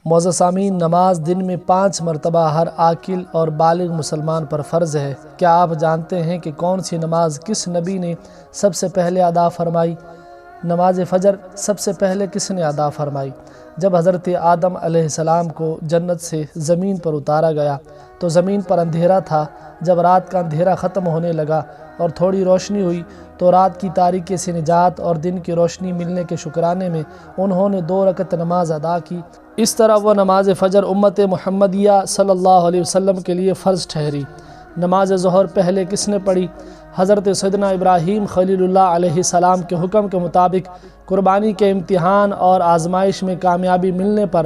معزز سامعین، نماز دن میں 5 مرتبہ ہر عاقل اور بالغ مسلمان پر فرض ہے۔ کیا آپ جانتے ہیں کہ کون سی نماز کس نبی نے سب سے پہلے ادا فرمائی؟ نماز فجر سب سے پہلے کس نے ادا فرمائی؟ جب حضرت آدم علیہ السلام کو جنت سے زمین پر اتارا گیا تو زمین پر اندھیرا تھا۔ جب رات کا اندھیرا ختم ہونے لگا اور تھوڑی روشنی ہوئی تو رات کی تاریکی سے نجات اور دن کی روشنی ملنے کے شکرانے میں انہوں نے 2 رکعت نماز ادا کی۔ اس طرح وہ نماز فجر امت محمدیہ صلی اللہ علیہ وسلم کے لیے فرض ٹھہری۔ نماز ظہر پہلے کس نے پڑھی؟ حضرت سیدنا ابراہیم خلیل اللہ علیہ السلام کے حکم کے مطابق قربانی کے امتحان اور آزمائش میں کامیابی ملنے پر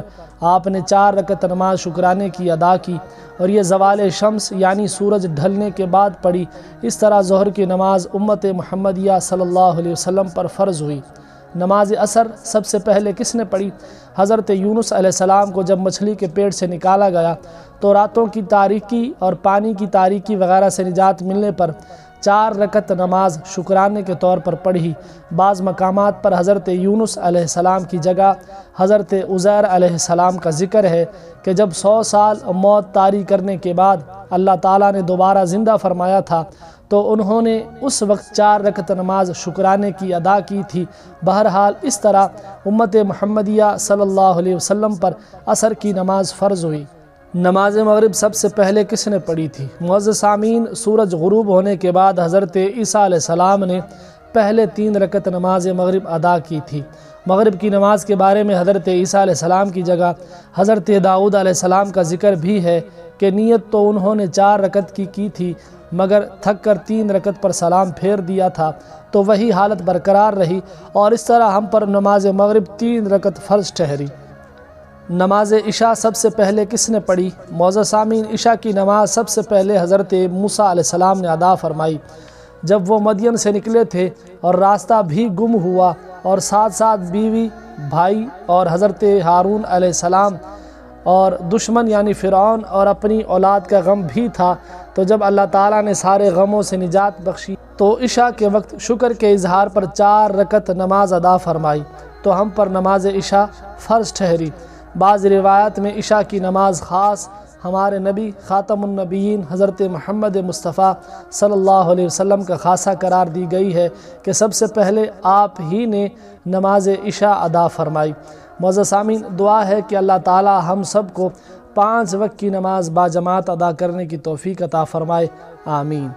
آپ نے 4 رکعت نماز شکرانے کی ادا کی اور یہ زوال شمس یعنی سورج ڈھلنے کے بعد پڑھی۔ اس طرح ظہر کی نماز امت محمدیہ صلی اللہ علیہ وسلم پر فرض ہوئی۔ نماز عصر سب سے پہلے کس نے پڑھی؟ حضرت یونس علیہ السلام کو جب مچھلی کے پیٹ سے نکالا گیا تو راتوں کی تاریکی اور پانی کی تاریکی وغیرہ سے نجات ملنے پر 4 رکعت نماز شکرانے کے طور پر پڑھی۔ بعض مقامات پر حضرت یونس علیہ السلام کی جگہ حضرت عزیر علیہ السلام کا ذکر ہے کہ جب 100 سال موت طاری کرنے کے بعد اللہ تعالیٰ نے دوبارہ زندہ فرمایا تھا تو انہوں نے اس وقت 4 رکعت نماز شکرانے کی ادا کی تھی۔ بہرحال اس طرح امت محمدیہ صلی اللہ علیہ وسلم پر عصر کی نماز فرض ہوئی۔ نماز مغرب سب سے پہلے کس نے پڑھی تھی؟ معزز سامعین، سورج غروب ہونے کے بعد حضرت عیسیٰ علیہ السلام نے پہلے 3 رکعت نماز مغرب ادا کی تھی۔ مغرب کی نماز کے بارے میں حضرت عیسیٰ علیہ السلام کی جگہ حضرت داؤد علیہ السلام کا ذکر بھی ہے کہ نیت تو انہوں نے 4 رکعت کی تھی مگر تھک کر 3 رکعت پر سلام پھیر دیا تھا تو وہی حالت برقرار رہی اور اس طرح ہم پر نماز مغرب 3 رکعت فرض ٹھہری۔ نماز عشاء سب سے پہلے کس نے پڑھی؟ معزز سامعین، عشاء کی نماز سب سے پہلے حضرت موسیٰ علیہ السلام نے ادا فرمائی۔ جب وہ مدین سے نکلے تھے اور راستہ بھی گم ہوا اور ساتھ ساتھ بیوی، بھائی اور حضرت ہارون علیہ السلام اور دشمن یعنی فرعون اور اپنی اولاد کا غم بھی تھا، تو جب اللہ تعالیٰ نے سارے غموں سے نجات بخشی تو عشاء کے وقت شکر کے اظہار پر 4 رکعت نماز ادا فرمائی تو ہم پر نماز عشاء فرض ٹھہری۔ بعض روایات میں عشاء کی نماز خاص ہمارے نبی خاتم النبیین حضرت محمد مصطفیٰ صلی اللہ علیہ وسلم کا خاصہ قرار دی گئی ہے کہ سب سے پہلے آپ ہی نے نماز عشاء ادا فرمائی۔ معزز سامعین، دعا ہے کہ اللہ تعالی ہم سب کو 5 وقت کی نماز باجماعت ادا کرنے کی توفیق عطا فرمائے، آمین۔